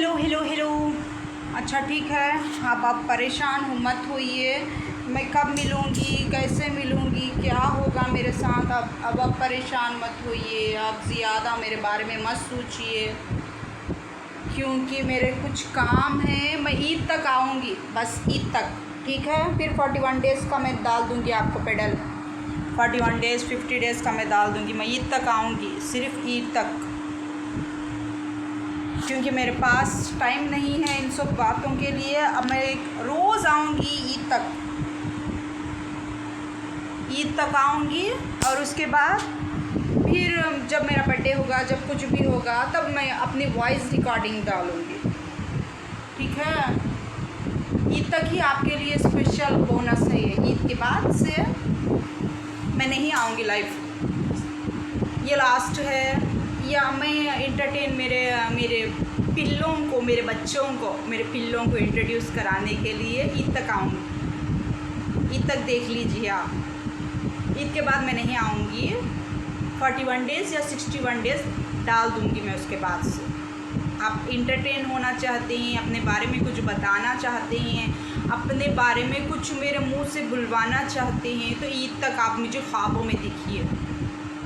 Hello hello hello. अच्छा ठीक है, आप परेशान हो मत होइए। मैं कब मिलूँगी, कैसे मिलूँगी, क्या होगा मेरे साथ। अब आप परेशान मत होइए। आप ज़्यादा मेरे बारे में मत सोचिए, क्योंकि मेरे कुछ काम हैं। मैं ईद तक आऊँगी, बस ईद तक, ठीक है। फिर 41 डेज़ का मैं डाल दूँगी आपको पेडल। 41 डेज़ 50 डेज़ का मैं डाल दूँगी। मैं ईद तक आऊँगी, सिर्फ ईद तक, क्योंकि मेरे पास टाइम नहीं है इन सब बातों के लिए। अब मैं रोज़ आऊँगी ईद तक आऊँगी, और उसके बाद फिर जब मेरा बर्थडे होगा, जब कुछ भी होगा, तब मैं अपनी वॉइस रिकॉर्डिंग डालूँगी, ठीक है। ईद तक ही आपके लिए स्पेशल बोनस है ये। ईद के बाद से मैं नहीं आऊँगी लाइव, ये लास्ट है। या मैं इंटरटेन मेरे पिल्लों को, मेरे बच्चों को, मेरे पिल्लों को इंट्रोड्यूस कराने के लिए ईद तक आऊँगी। ईद तक देख लीजिए आप। ईद के बाद मैं नहीं आऊँगी। 41 डेज़ या 61 डेज़ डाल दूँगी मैं उसके बाद से। आप इंटरटेन होना चाहते हैं, अपने बारे में कुछ बताना चाहते हैं, अपने बारे में कुछ मेरे मुंह से बुलवाना चाहते हैं, तो ईद तक आप मुझे ख्वाबों में दिखिए।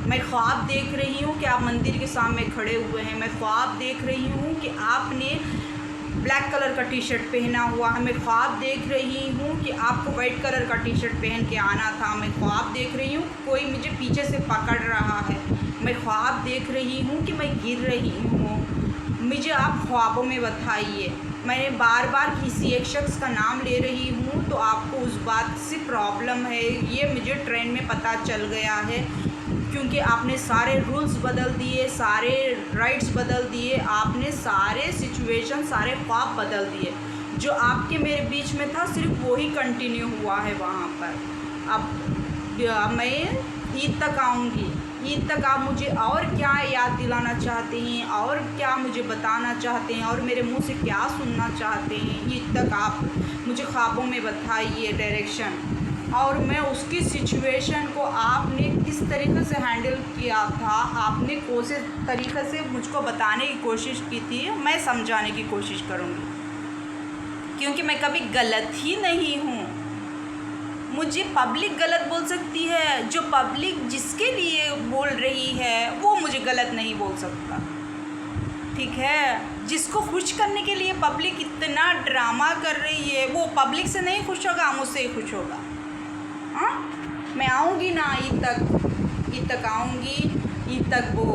मैं ख्वाब देख रही हूँ कि आप मंदिर के सामने खड़े हुए हैं। मैं ख्वाब देख रही हूँ कि आपने ब्लैक कलर का टी शर्ट पहना हुआ है। मैं ख्वाब देख रही हूँ कि आपको वाइट कलर का टी शर्ट पहन के आना था। मैं ख्वाब देख रही हूँ कोई मुझे पीछे से पकड़ रहा है। मैं ख्वाब देख रही हूँ कि मैं गिर रही हूँ। मुझे आप ख्वाबों में बताइए। मैं बार बार किसी एक शख्स का नाम ले रही हूँ तो आपको उस बात से प्रॉब्लम है, ये मुझे ट्रेन में पता चल गया है, क्योंकि आपने सारे रूल्स बदल दिए, सारे राइट्स बदल दिए, आपने सारे सिचुएशन, सारे ख्वाब बदल दिए। जो आपके मेरे बीच में था सिर्फ वही कंटिन्यू हुआ है वहाँ पर। अब मैं ईद तक आऊँगी। ईद तक आप मुझे और क्या याद दिलाना चाहते हैं, और क्या मुझे बताना चाहते हैं, और मेरे मुंह से क्या सुनना चाहते हैं। ईद तक आप मुझे ख्वाबों में बताइए डायरेक्शन, और मैं उसकी सिचुएशन को आपने किस तरीके से हैंडल किया था, आपने कौन से तरीक़े से मुझको बताने की कोशिश की थी, मैं समझाने की कोशिश करूँगी, क्योंकि मैं कभी गलत ही नहीं हूँ। मुझे पब्लिक गलत बोल सकती है, जो पब्लिक जिसके लिए बोल रही है वो मुझे गलत नहीं बोल सकता, ठीक है। जिसको खुश करने के लिए पब्लिक इतना ड्रामा कर रही है, वो पब्लिक से नहीं खुश होगा, मुझसे ही खुश होगा। हाँ, मैं आऊँगी ना ईद तक आऊँगी। ईद तक वो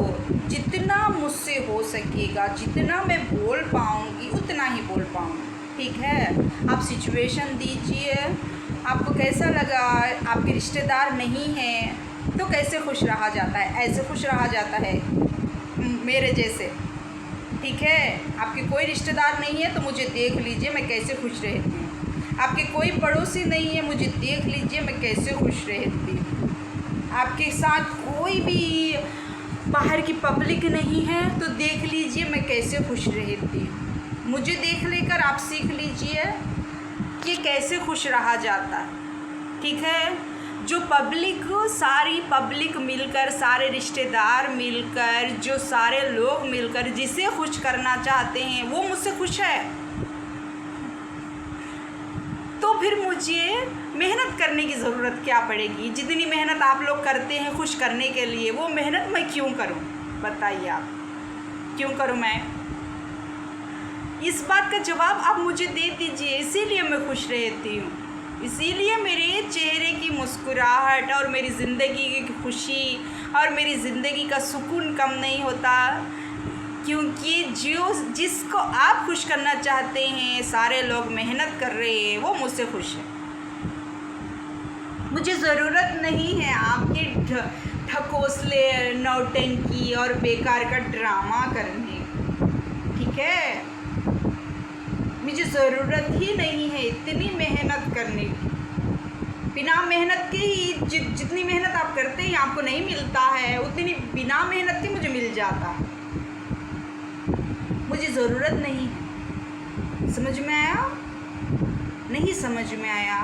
जितना मुझसे हो सकेगा, जितना मैं बोल पाऊँगी उतना ही बोल पाऊँगी, ठीक है। आप सिचुएशन दीजिए, आपको कैसा लगा। आपके रिश्तेदार नहीं हैं तो कैसे खुश रहा जाता है, ऐसे खुश रहा जाता है मेरे जैसे, ठीक है। आपके कोई रिश्तेदार नहीं है तो मुझे देख लीजिए मैं कैसे खुश रहती हूँ। आपके कोई पड़ोसी नहीं है, मुझे देख लीजिए मैं कैसे खुश रहती हूँ। आपके साथ कोई भी बाहर की पब्लिक नहीं है तो देख लीजिए मैं कैसे खुश रहती हूँ। मुझे देख लेकर आप सीख लीजिए कि कैसे खुश रहा जाता है, ठीक है। जो पब्लिक, सारी पब्लिक मिलकर, सारे रिश्तेदार मिलकर, जो सारे लोग मिलकर जिसे खुश करना चाहते हैं वो मुझसे खुश है, तो फिर मुझे मेहनत करने की ज़रूरत क्या पड़ेगी। जितनी मेहनत आप लोग करते हैं खुश करने के लिए, वो मेहनत मैं क्यों करूं, बताइए आप, क्यों करूं मैं। इस बात का जवाब आप मुझे दे दीजिए। इसीलिए मैं खुश रहती हूँ, इसीलिए मेरे चेहरे की मुस्कुराहट और मेरी ज़िंदगी की खुशी और मेरी ज़िंदगी का सुकून कम नहीं होता, क्योंकि जिसको आप खुश करना चाहते हैं, सारे लोग मेहनत कर रहे हैं, वो मुझसे खुश है। मुझे ज़रूरत नहीं है आपके ढकोसले, नौटंकी और बेकार का ड्रामा करने, ठीक है। मुझे ज़रूरत ही नहीं है इतनी मेहनत करने की। बिना मेहनत के ही जितनी मेहनत आप करते हैं आपको नहीं मिलता है, उतनी बिना मेहनत के मुझे मिल जाता है। मुझे ज़रूरत नहीं है। समझ में आया? नहीं समझ में आया?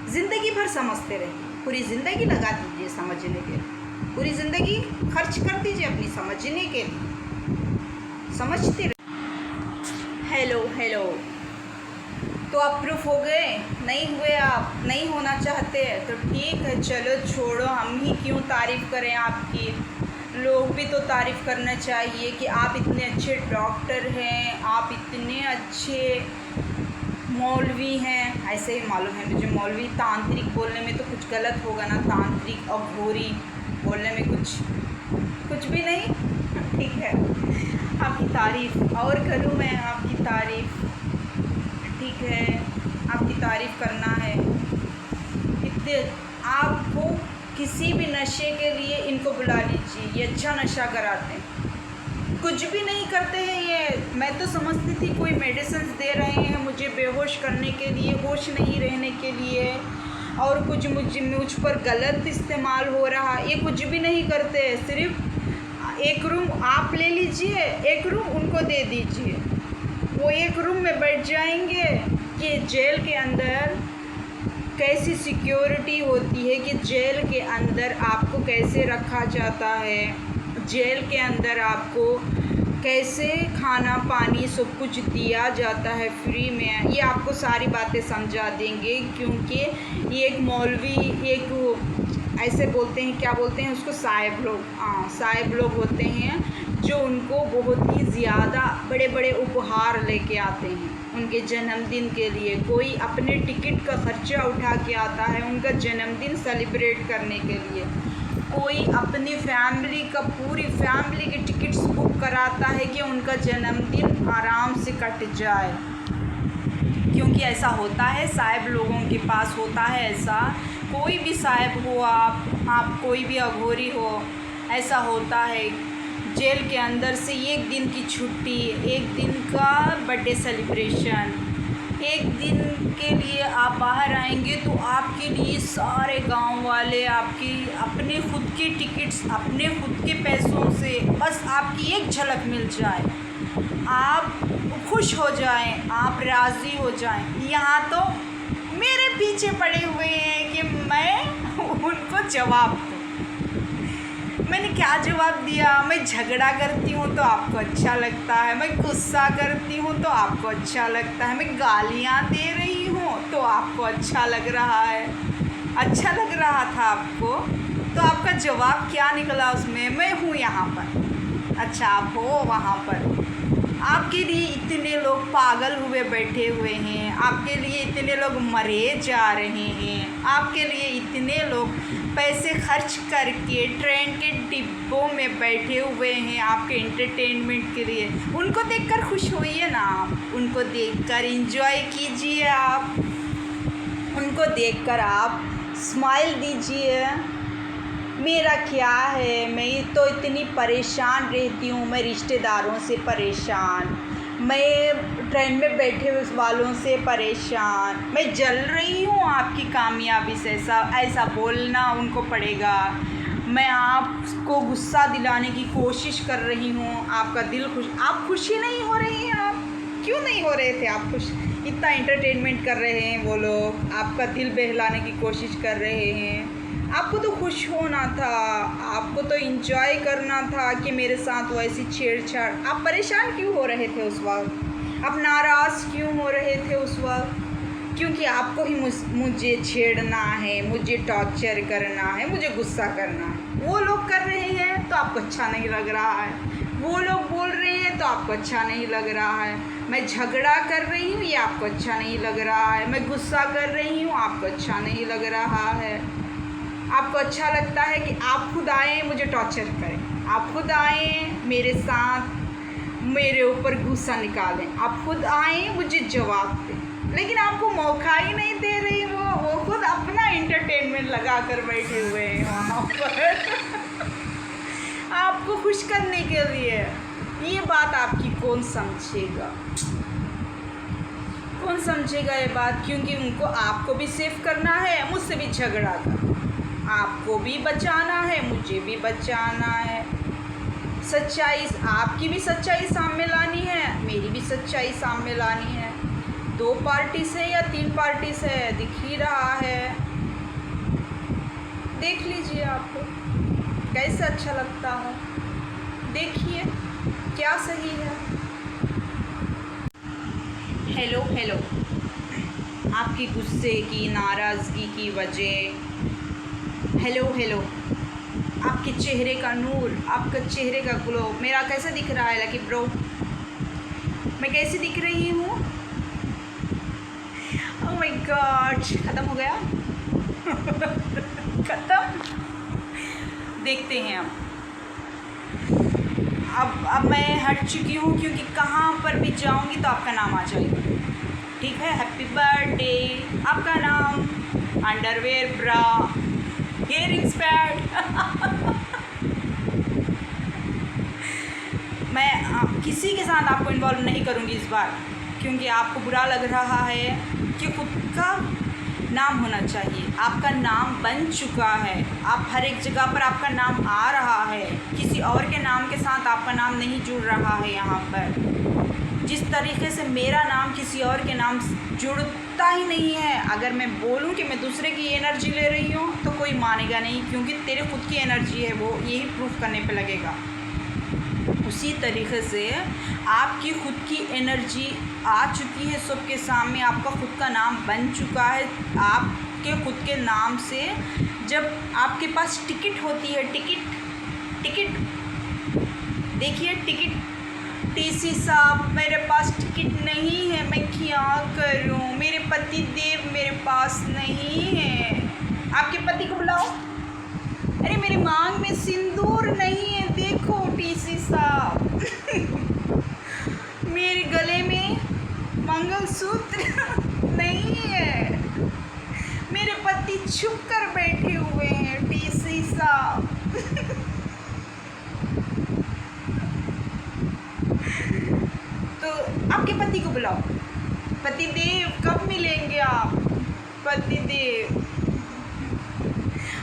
ज़िंदगी भर समझते रहिए, पूरी ज़िंदगी लगा दीजिए समझने के लिए, पूरी ज़िंदगी खर्च कर दीजिए अपनी समझने के लिए, समझते रहिए। तो आप प्रूफ हो गए, नहीं हुए, आप नहीं होना चाहते तो ठीक है, चलो छोड़ो, हम ही क्यों तारीफ़ करें आपकी। लोग भी तो तारीफ़ करना चाहिए कि आप इतने अच्छे डॉक्टर हैं, आप इतने अच्छे मौलवी हैं। ऐसे ही मालूम है मुझे, मौलवी तांत्रिक बोलने में तो कुछ गलत होगा ना, तांत्रिक और घोरी बोलने में कुछ भी नहीं। ठीक है, आपकी तारीफ़ और करूँ मैं, आपकी तारीफ़। ठीक है, आपकी तारीफ़ करना है। इतने आपको किसी भी नशे के लिए इनको बुला लीजिए, ये अच्छा नशा कराते हैं। कुछ भी नहीं करते हैं ये। मैं तो समझती थी कोई मेडिसिन दे रहे हैं मुझे बेहोश करने के लिए, होश नहीं रहने के लिए, और कुछ मुझ पर गलत इस्तेमाल हो रहा। ये कुछ भी नहीं करते, सिर्फ एक रूम आप ले लीजिए, एक रूम उनको दे दीजिए, वो एक रूम में बैठ जाएंगे। कि जेल के अंदर कैसी सिक्योरिटी होती है, कि जेल के अंदर आपको कैसे रखा जाता है, जेल के अंदर आपको कैसे खाना पानी सब कुछ दिया जाता है फ्री में, ये आपको सारी बातें समझा देंगे। क्योंकि ये एक मौलवी, एक ऐसे बोलते हैं, क्या बोलते हैं उसको, साहिब लोग, हाँ साहिब लोग होते हैं, जो उनको बहुत ही ज़्यादा बड़े बड़े उपहार लेके आते हैं उनके जन्मदिन के लिए। कोई अपने टिकट का खर्चा उठा के आता है उनका जन्मदिन सेलिब्रेट करने के लिए, कोई अपनी फैमिली का, पूरी फैमिली के टिकट्स बुक कराता है कि उनका जन्मदिन आराम से कट जाए। क्योंकि ऐसा होता है, साहिब लोगों के पास होता है ऐसा। कोई भी साहिब हो, आप कोई भी अघोरी हो, ऐसा होता है। जेल के अंदर से एक दिन की छुट्टी, एक दिन का बर्थडे सेलिब्रेशन, एक दिन के लिए आप बाहर आएंगे तो आपके लिए सारे गांव वाले आपकी अपने खुद की टिकट्स, अपने खुद के पैसों से बस आपकी एक झलक मिल जाए, आप खुश हो जाएं, आप राज़ी हो जाएं। यहाँ तो मेरे पीछे पड़े हुए हैं कि मैं उनको जवाब दूँ। मैंने क्या जवाब दिया? मैं झगड़ा करती हूँ तो आपको अच्छा लगता है, मैं गुस्सा करती हूँ तो आपको अच्छा लगता है, मैं गालियाँ दे रही हूँ तो आपको अच्छा लग रहा है। अच्छा लग रहा था आपको, तो आपका जवाब क्या निकला उसमें? मैं हूँ यहाँ पर, अच्छा आप हो वहाँ पर। आपके लिए इतने लोग पागल हुए बैठे हुए हैं, आपके लिए इतने लोग मरे जा रहे हैं, आपके लिए इतने लोग पैसे खर्च करके ट्रेन के डिब्बों में बैठे हुए हैं आपके एंटरटेनमेंट के लिए। उनको देखकर खुश होइए ना, आप उनको देखकर एंजॉय कीजिए, आप उनको देखकर आप स्माइल दीजिए। मेरा क्या है, मैं तो इतनी परेशान रहती हूँ, मैं रिश्तेदारों से परेशान, मैं ट्रेन में बैठे उस वालों से परेशान, मैं जल रही हूँ आपकी कामयाबी से। ऐसा बोलना उनको पड़ेगा। मैं आपको गुस्सा दिलाने की कोशिश कर रही हूँ, आपका दिल खुश, आप खुशी नहीं हो रही हैं। आप क्यों नहीं हो रहे थे? आप खुश, इतना एंटरटेनमेंट कर रहे हैं वो लोग, आपका दिल बहलाने की कोशिश कर रहे हैं। आपको तो खुश होना था, आपको तो एंजॉय करना था कि मेरे साथ वैसी छेड़छाड़। आप परेशान क्यों हो रहे थे उस वक्त? आप नाराज़ क्यों हो रहे थे उस वक्त? क्योंकि आपको ही मुझे छेड़ना है, मुझे टॉर्चर करना है, मुझे गुस्सा करना है। वो लोग कर रहे हैं तो आपको अच्छा नहीं लग रहा है, वो लोग बोल रहे हैं तो आपको अच्छा नहीं लग रहा है। मैं झगड़ा कर रही हूँ, ये आपको अच्छा नहीं लग रहा है। मैं गुस्सा कर रही हूँ, आपको अच्छा नहीं लग रहा है। आपको अच्छा लगता है कि आप खुद आएँ मुझे टॉर्चर करें, आप खुद आएँ मेरे साथ, मेरे ऊपर गुस्सा निकालें, आप खुद आएँ मुझे जवाब दें, लेकिन आपको मौका ही नहीं दे रही। वो खुद अपना एंटरटेनमेंट लगा कर बैठे हुए हैं वहाँ पर आपको खुश करने के लिए। ये बात आपकी कौन समझेगा? कौन समझेगा ये बात? क्योंकि उनको आपको भी सेव करना है, मुझसे भी झगड़ा कर, आपको भी बचाना है, मुझे भी बचाना है। सच्चाई, आपकी भी सच्चाई सामने लानी है, मेरी भी सच्चाई सामने लानी है। 2 पार्टी से या 3 पार्टी से दिख ही रहा है। देख लीजिए आपको कैसे अच्छा लगता है, देखिए क्या सही है। हेलो हेलो, आपकी गुस्से की, नाराज़गी की वजह। हेलो हेलो, आपके चेहरे का नूर, आपका चेहरे का ग्लो मेरा कैसा दिख रहा है लकी ब्रो? मैं कैसी दिख रही हूँ? ओह माय गॉड, ख़त्म हो गया। ख़त्म। देखते हैं अब मैं हट चुकी हूँ, क्योंकि कहाँ पर भी जाऊँगी तो आपका नाम आ जाएगा। ठीक है, हैप्पी बर्थडे, आपका नाम, अंडरवेयर, ब्रा, हेयरिंग्स, पैड। मैं किसी के साथ आपको इन्वॉल्व नहीं करूँगी इस बार, क्योंकि आपको बुरा लग रहा है कि खुद का नाम होना चाहिए। आपका नाम बन चुका है, आप हर एक जगह पर आपका नाम आ रहा है, किसी और के नाम के साथ आपका नाम नहीं जुड़ रहा है। यहाँ पर जिस तरीके से मेरा नाम किसी और के नाम जुड़ता ही नहीं है। अगर मैं बोलूँ कि मैं दूसरे की एनर्जी ले रही हूँ तो कोई मानेगा नहीं, क्योंकि तेरे खुद की एनर्जी है, वो यही प्रूफ करने पे लगेगा। उसी तरीके से आपकी खुद की एनर्जी आ चुकी है सबके सामने, आपका खुद का नाम बन चुका है। आपके खुद के नाम से जब आपके पास टिकट होती है, टिकट देखिए, टिकट, टीसी साहब मेरे पास टिकट नहीं है, मैं क्या करूं? मेरे पति देव मेरे पास नहीं है। आपके पति को बुलाओ। अरे मेरे मांग में सिंदूर नहीं है, देखो टीसी साहब। मेरे गले में मंगलसूत्र नहीं है, मेरे पति छुप कर बैठे हुए हैं टीसी साहब। तो आपके पति को बुलाओ। पति देव कब मिलेंगे आप? पति देव,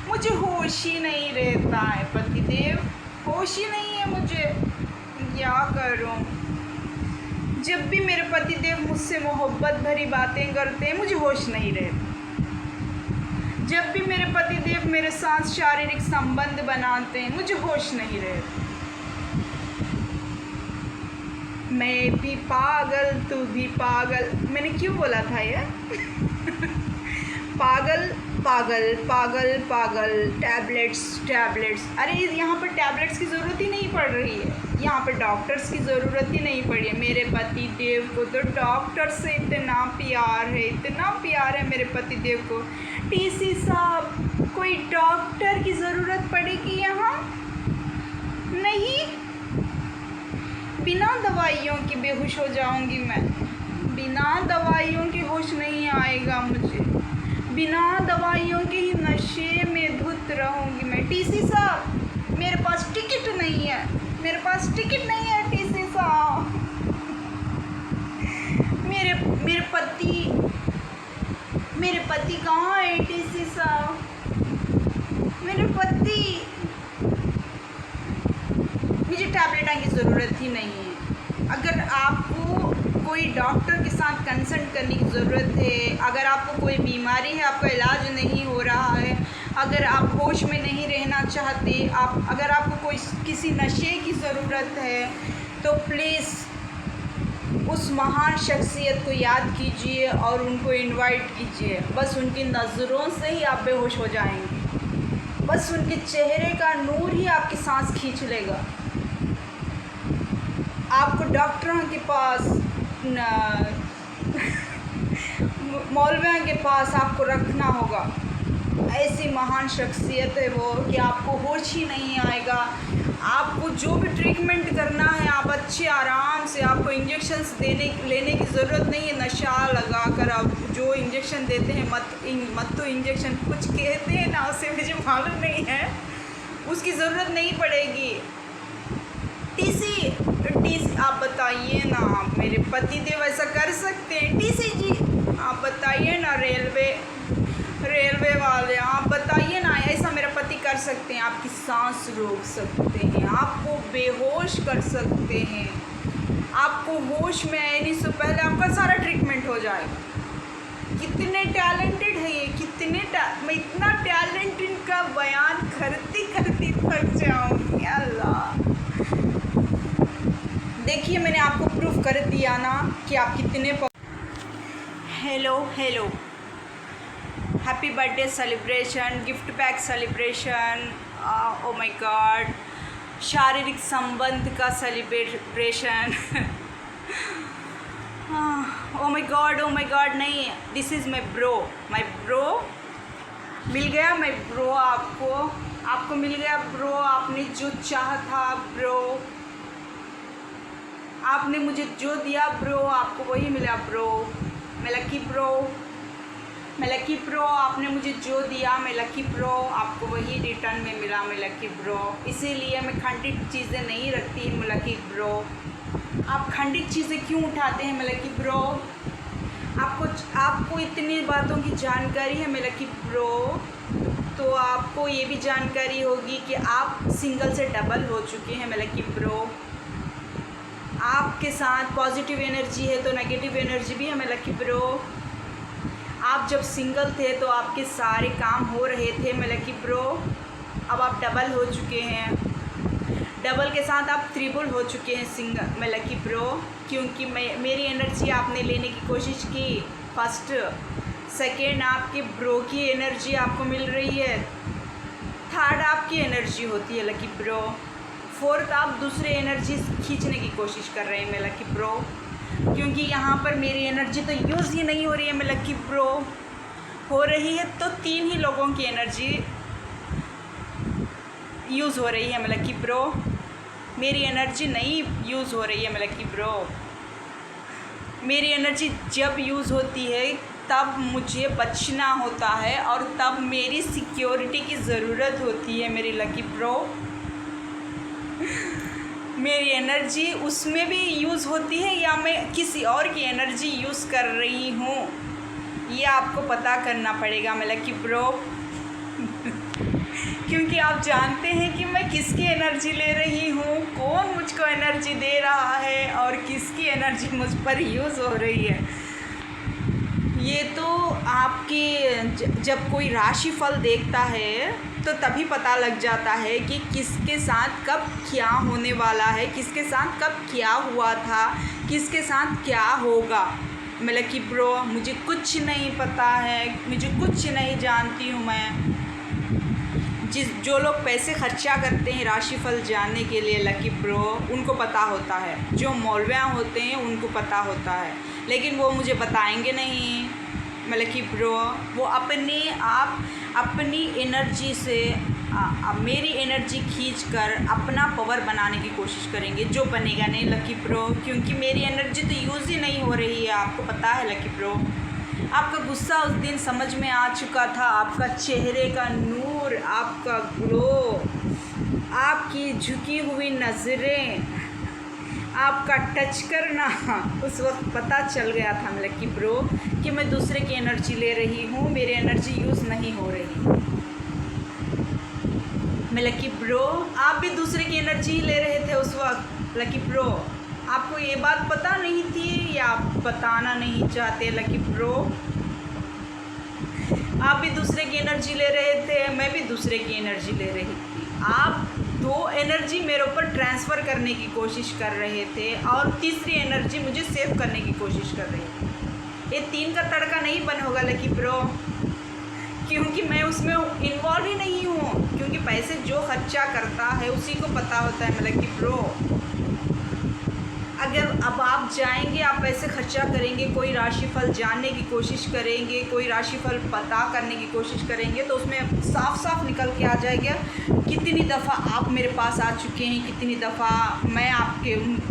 मुझे होश ही नहीं रहता है पति देव, होश ही नहीं है मुझे, क्या करूं? जब भी मेरे पति देव मुझसे मोहब्बत भरी बातें करते हैं मुझे होश नहीं रहता। जब भी मेरे पति देव मेरे साथ शारीरिक संबंध बनाते हैं मुझे होश नहीं रहता। मैं भी पागल, तू भी पागल। मैंने क्यों बोला था यार? पागल पागल पागल पागल, टैबलेट्स। अरे यहाँ पर टैबलेट्स की ज़रूरत ही नहीं पड़ रही है, यहाँ पर डॉक्टर्स की ज़रूरत ही नहीं पड़ी है। मेरे पति देव को तो डॉक्टर से इतना प्यार है मेरे पति देव को। टीसी साहब, कोई डॉक्टर की ज़रूरत पड़ेगी यहाँ? नहीं, बिना दवाइयों की बेहोश हो जाऊंगी मैं, बिना दवाइयों के होश नहीं आएगा मुझे, बिना दवाइयों के ही नशे में धुत रहूंगी मैं। टीसी साहब मेरे पास टिकट नहीं है, मेरे पास टिकट नहीं है टीसी साहब। मेरे पति कहाँ है टीसी साहब? मेरे पति, मुझे टैबलेट की ज़रूरत ही नहीं है। अगर आपको कोई डॉक्टर के साथ कंसल्ट करने की ज़रूरत है, अगर आपको कोई बीमारी है, आपका इलाज नहीं हो रहा है, अगर आप होश में नहीं रहना चाहते, अगर आपको कोई किसी नशे की ज़रूरत है, तो प्लीज़ उस महान शख्सियत को याद कीजिए और उनको इनवाइट कीजिए। बस उनकी नज़रों से ही आप बेहोश हो जाएंगे, बस उनके चेहरे का नूर ही आपकी सांस खींच लेगा। आपको डॉक्टरों के पास, मौलवियों के पास आपको रखना होगा। ऐसी महान शख्सियत है वो कि आपको होश ही नहीं आएगा। आपको जो भी ट्रीटमेंट करना है आप अच्छे आराम से, आपको इंजेक्शन्स लेने की ज़रूरत नहीं है। नशा लगा कर आप जो इंजेक्शन देते हैं, मत तो इंजेक्शन कुछ कहते हैं ना, उसे मुझे मालूम नहीं है, उसकी ज़रूरत नहीं पड़ेगी। टीसी आप बताइए ना, आप मेरे पति देव ऐसा कर सकते हैं? टीसी जी आप बताइए ना, रेलवे वाले आप बताइए ना, ऐसा मेरा पति कर सकते हैं? आपकी सांस रोक सकते हैं, आपको बेहोश कर सकते हैं, आपको होश में आने से पहले आपका सारा ट्रीटमेंट हो जाएगा। कितने टैलेंटेड है ये, मैं इतना टैलेंट इनका बयान करती थक जाऊँगी। अल्लाह, देखिए मैंने आपको प्रूफ कर दिया ना कि आप कितने। Hello happy birthday celebration, gift pack celebration, O my God, शारीरिक संबंध का सेलिब्रेशन ओ माय गॉड नहीं, दिस इज़ माय ब्रो मिल गया। माय ब्रो आपको मिल गया ब्रो, आपने जो चाहा था ब्रो, आपने मुझे जो दिया ब्रो, आपको वही मिला ब्रो। मैं लकी ब्रो, आपने मुझे जो दिया मैं लकी ब्रो, आपको वही रिटर्न में मिला मैं लकी ब्रो। इसीलिए मैं खंडित चीज़ें नहीं रखती मैं लकी ब्रो। आप खंडित चीज़ें क्यों उठाते हैं मैं लकी ब्रो? आपको इतनी बातों की जानकारी है मैं लकी ब्रो, तो आपको ये भी जानकारी होगी कि आप सिंगल से डबल हो चुके हैं मैं लकी ब्रो। आपके साथ पॉजिटिव एनर्जी है तो नेगेटिव एनर्जी भी है मैं लकी ब्रो। आप जब सिंगल थे तो आपके सारे काम हो रहे थे मैं लकी ब्रो, अब आप डबल हो चुके हैं, डबल के साथ आप ट्रिपल हो चुके हैं सिंगल मैं लकी ब्रो। क्योंकि मेरी एनर्जी आपने लेने की कोशिश की, फर्स्ट सेकेंड आपके ब्रो की एनर्जी आपको मिल रही है, थर्ड आपकी एनर्जी होती है लकी ब्रो, फोर्थ आप दूसरे एनर्जी खींचने की कोशिश कर रहे हैं मैं लकी ब्रो। क्योंकि यहाँ पर मेरी एनर्जी तो यूज़ ही नहीं हो रही है मैं लकी ब्रो, हो रही है तो 3 ही लोगों की एनर्जी यूज़ हो रही है मैं लकी ब्रो, मेरी एनर्जी नहीं यूज़ हो रही है मैं लकी ब्रो। मेरी एनर्जी जब यूज़ होती है तब मुझे बचना होता है और तब मेरी सिक्योरिटी की ज़रूरत होती है मेरी लकी ब्रो। मेरी एनर्जी उसमें भी यूज़ होती है या मैं किसी और की एनर्जी यूज़ कर रही हूँ, ये आपको पता करना पड़ेगा मैं लकी ब्रो। क्योंकि आप जानते हैं कि मैं किसकी एनर्जी ले रही हूँ, कौन मुझको एनर्जी दे रहा है और किसकी एनर्जी मुझ पर यूज़ हो रही है। ये तो आपकी जब कोई राशिफल देखता है तो तभी पता लग जाता है कि किसके साथ कब क्या होने वाला है, किसके साथ कब क्या हुआ था, किसके साथ क्या होगा मैं लकी ब्रो। मुझे कुछ नहीं पता है, मुझे कुछ नहीं जानती हूँ मैं। जो लोग पैसे खर्चा करते हैं राशिफल जानने के लिए लकी ब्रो, उनको पता होता है, जो मौलविया होते हैं उनको पता होता है, लेकिन वो मुझे बताएंगे नहीं मैं लकी ब्रो। वो अपने आप अपनी एनर्जी से मेरी एनर्जी खींचकर अपना पावर बनाने की कोशिश करेंगे, जो बनेगा नहीं लकी ब्रो। क्योंकि मेरी एनर्जी तो यूज़ ही नहीं हो रही है, आपको पता है लकी ब्रो। आपका गुस्सा उस दिन समझ में आ चुका था, आपका चेहरे का नूर, आपका ग्लो, आपकी झुकी हुई नज़रें, आपका टच करना, उस वक्त पता चल गया था मैं लकी ब्रो कि मैं दूसरे की एनर्जी ले रही हूँ, मेरी एनर्जी यूज़ नहीं हो रही मैं लकी ब्रो। आप भी दूसरे की एनर्जी ले रहे थे उस वक्त लकी ब्रो, आपको ये बात पता नहीं थी या आप बताना नहीं चाहते लकी ब्रो। आप भी दूसरे की एनर्जी ले रहे थे, मैं भी दूसरे की एनर्जी ले रही थी। आप 2 एनर्जी मेरे ऊपर ट्रांसफ़र करने की कोशिश कर रहे थे और तीसरी एनर्जी मुझे सेव करने की कोशिश कर रही थी। ये 3 का तड़का नहीं बन होगा लकी ब्रो, क्योंकि मैं उसमें इन्वॉल्व ही नहीं हूँ। क्योंकि पैसे जो खर्चा करता है उसी को पता होता है लकी ब्रो। अगर अब आप जाएंगे, आप पैसे खर्चा करेंगे, कोई राशिफल जानने की कोशिश करेंगे, कोई राशिफल पता करने की कोशिश करेंगे, तो उसमें साफ साफ निकल के आ जाएगा कितनी दफ़ा आप मेरे पास आ चुके हैं, कितनी दफ़ा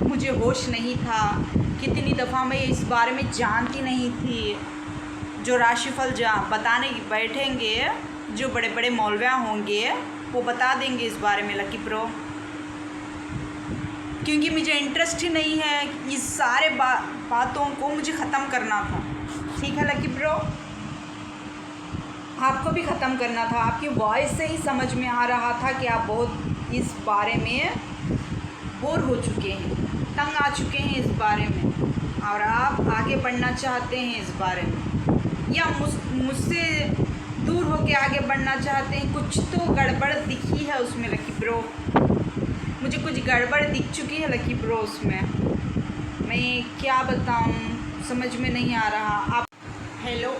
मुझे होश नहीं था, कितनी दफ़ा मैं इस बारे में जानती नहीं थी। जो राशिफल बताने बैठेंगे, जो बड़े बड़े मौलविया होंगे, वो बता देंगे इस बारे में लकी ब्रो। क्योंकि मुझे इंटरेस्ट ही नहीं है, इस सारे बातों को मुझे ख़त्म करना था। ठीक है लकी ब्रो, आपको भी ख़त्म करना था। आपकी वॉइस से ही समझ में आ रहा था कि आप बहुत इस बारे में बोर हो चुके हैं, तंग आ चुके हैं इस बारे में, और आप आगे बढ़ना चाहते हैं इस बारे में, या मुझसे दूर होके आगे बढ़ना चाहते हैं। कुछ तो गड़बड़ दिखी है उसमें लकी ब्रो, मुझे कुछ गड़बड़ दिख चुकी है लकी ब्रो उसमें। मैं क्या बताऊं, समझ में नहीं आ रहा। आप हेलो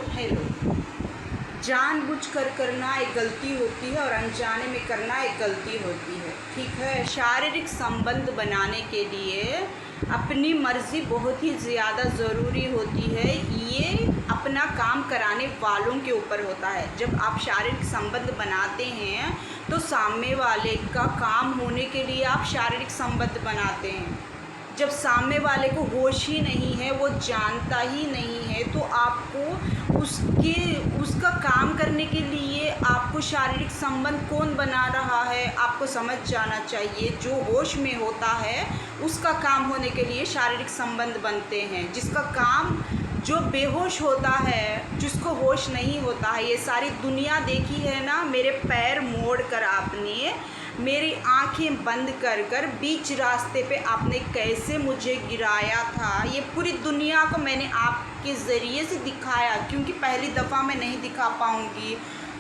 जानबूझकर करना एक गलती होती है और अनजाने में करना एक गलती होती है। ठीक है, शारीरिक संबंध बनाने के लिए अपनी मर्ज़ी बहुत ही ज़्यादा ज़रूरी होती है। ये अपना काम कराने वालों के ऊपर होता है। जब आप शारीरिक संबंध बनाते हैं तो सामने वाले का काम होने के लिए आप शारीरिक संबंध बनाते हैं। जब सामने वाले को होश ही नहीं है, वो जानता ही नहीं है, तो आपको उसका काम करने के लिए आपको शारीरिक संबंध कौन बना रहा है आपको समझ जाना चाहिए। जो होश में होता है उसका काम होने के लिए शारीरिक संबंध बनते हैं। जिसका काम जो बेहोश होता है, जिसको होश नहीं होता है, ये सारी दुनिया देखी है ना। मेरे पैर मोड़ कर आपने, मेरी आंखें बंद कर कर बीच रास्ते पे आपने कैसे मुझे गिराया था, ये पूरी दुनिया को मैंने आपके ज़रिए से दिखाया। क्योंकि पहली दफ़ा मैं नहीं दिखा पाऊँगी,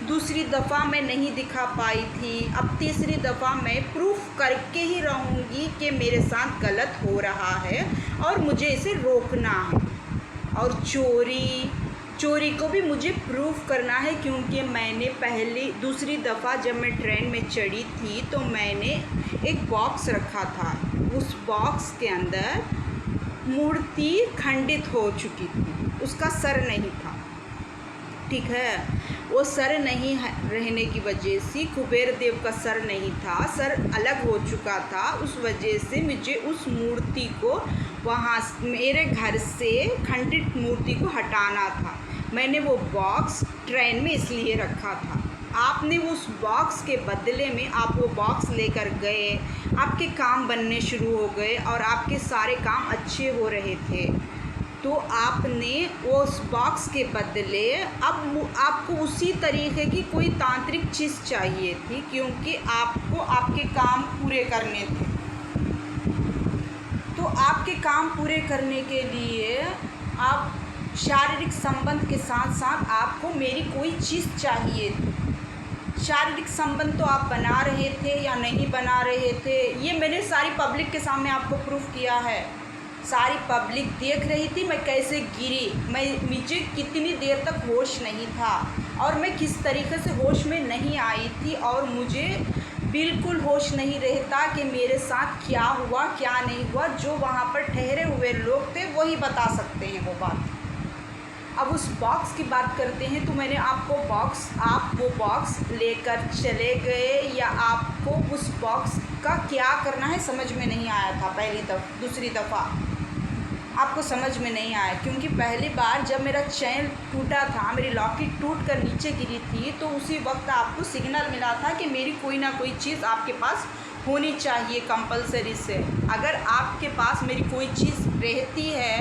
दूसरी दफ़ा मैं नहीं दिखा पाई थी, अब तीसरी दफ़ा मैं प्रूफ करके ही रहूँगी कि मेरे साथ गलत हो रहा है और मुझे इसे रोकना है। और चोरी को भी मुझे प्रूफ करना है। क्योंकि मैंने दूसरी दफ़ा जब मैं ट्रेन में चढ़ी थी तो मैंने एक बॉक्स रखा था। उस बॉक्स के अंदर मूर्ति खंडित हो चुकी थी, उसका सर नहीं था। ठीक है, वो सर नहीं रहने की वजह से, कुबेर देव का सर नहीं था, सर अलग हो चुका था। उस वजह से मुझे उस मूर्ति को वहाँ मेरे घर से खंडित मूर्ति को हटाना था। मैंने वो बॉक्स ट्रेन में इसलिए रखा था। आपने उस बॉक्स के बदले में आप वो बॉक्स लेकर गए, आपके काम बनने शुरू हो गए और आपके सारे काम अच्छे हो रहे थे। तो आपने उस बॉक्स के बदले अब आपको उसी तरीके की कोई तांत्रिक चीज़ चाहिए थी, क्योंकि आपको आपके काम पूरे करने थे। तो आपके काम पूरे करने के लिए आप शारीरिक संबंध के साथ साथ आपको मेरी कोई चीज़ चाहिए थी। शारीरिक संबंध तो आप बना रहे थे या नहीं बना रहे थे, ये मैंने सारी पब्लिक के सामने आपको प्रूफ किया है। सारी पब्लिक देख रही थी मैं कैसे गिरी, मुझे कितनी देर तक होश नहीं था और मैं किस तरीके से होश में नहीं आई थी, और मुझे बिल्कुल होश नहीं रहता कि मेरे साथ क्या हुआ क्या नहीं हुआ। जो वहाँ पर ठहरे हुए लोग थे वही बता सकते हैं वो बात। अब उस बॉक्स की बात करते हैं तो मैंने आप वो बॉक्स लेकर चले गए, या आपको उस बॉक्स का क्या करना है समझ में नहीं आया था। दूसरी दफ़ा आपको समझ में नहीं आया, क्योंकि पहली बार जब मेरा चैन टूटा था, मेरी लॉकेट टूट कर नीचे गिरी थी, तो उसी वक्त आपको सिग्नल मिला था कि मेरी कोई ना कोई चीज़ आपके पास होनी चाहिए कंपलसरी से। अगर आपके पास मेरी कोई चीज़ रहती है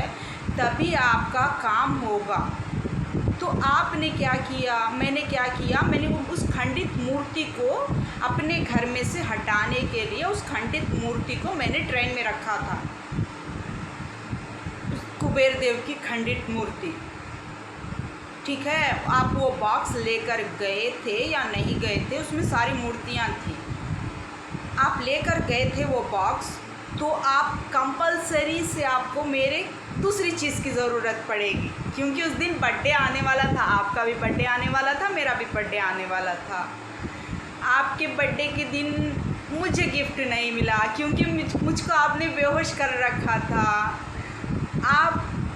तभी आपका काम होगा। तो आपने क्या किया, मैंने क्या किया, मैंने उस खंडित मूर्ति को अपने घर में से हटाने के लिए उस खंडित मूर्ति को मैंने ट्रेन में रखा था। कुबेर देव की खंडित मूर्ति। ठीक है, आप वो बॉक्स लेकर गए थे या नहीं गए थे, उसमें सारी मूर्तियाँ थी। आप लेकर गए थे वो बॉक्स, तो आप कंपलसरी से आपको मेरे दूसरी चीज़ की ज़रूरत पड़ेगी, क्योंकि उस दिन बर्थडे आने वाला था, आपका भी बर्थडे आने वाला था, मेरा भी बर्थडे आने वाला था। आपके बर्थडे के दिन मुझे गिफ्ट नहीं मिला क्योंकि मुझको आपने बेहोश कर रखा था।